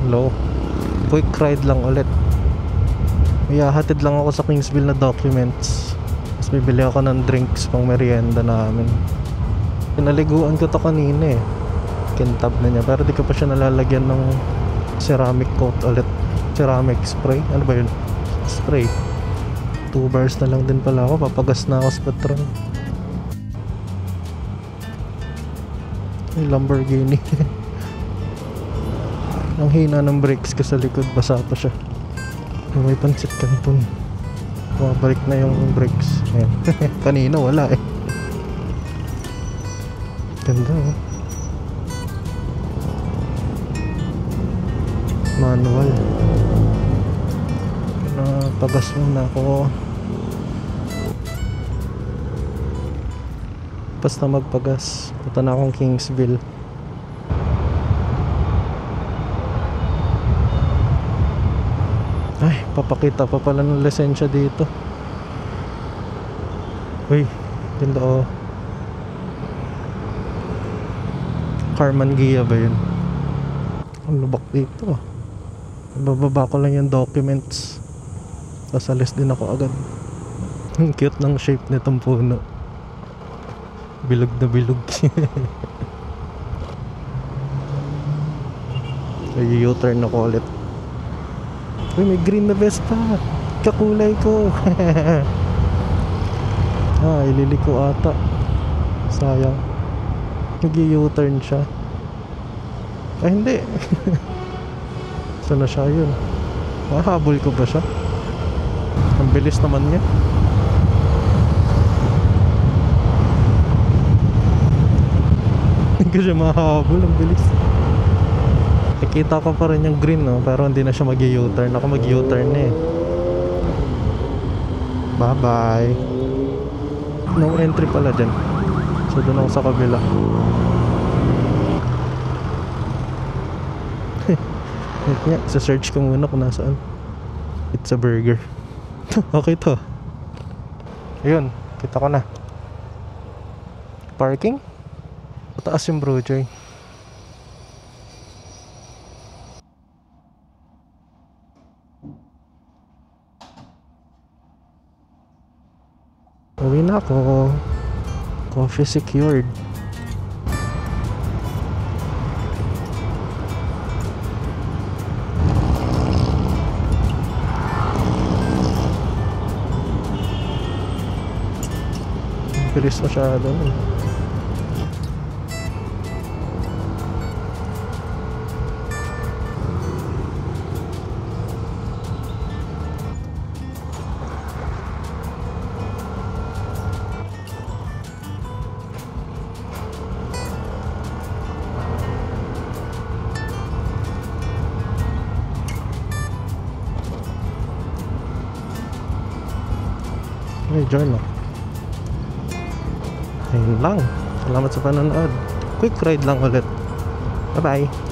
Hello. Quick ride lang ulit. Hatid lang ako sa Kingsville na documents. Tapos bibili ako ng drinks pang merienda namin. Pinaliguan ko to kanina eh. Kintab na niya. Pero di ko pa siya nalalagyan ng ceramic coat ulit. Ceramic spray. Ano ba yun? Spray. 2 bars na lang din pala ako. Papagas na ako sa Petron. May Lamborghini. Ang hina ng brakes ko sa likod. Basa pa siya. May pansit canton. Bumabalik na yung brakes. Ayan. Kanina wala eh. Ganda oh. Manual. Pagas muna ako. Basta magpagas. Punta na akong Kingsville. Ay, papakita pa pala ng lisensya dito. Uy, ganda oh. Carman Gia ba yun? Ang lubak dito ah. Bababa ko lang yung documents. Tapos alis din ako agad. Ang cute ng shape nitong puno. Bilog na bilog. Ay, U-turn ako ulit. Uy, may green na Vespa. Kakulay ko. Ililiko ata. Sayang. Nag-U-turn siya. Ay, hindi. Saan na siya yun? Mahabol ko ba siya? Ang bilis naman niya. Hindi ko siya mahabol. Ang bilis. Nakita ko pa rin yung green no, pero hindi na siya mag-U-turn. Ako mag-U-turn na eh. Bye bye. No entry pala dyan. So doon ako sa kabila. Wait nga, isa-search ko muna kung nasaan. It's a burger. Okay to. Ayun, kita ko na. Parking? Pataas yung Brojoy. Uwi na ako. Coffee secured. Bilis masyado nun. Hey, join mo. Ayun lang. Salamat sa panonood. Quick ride lang ulit. Bye bye.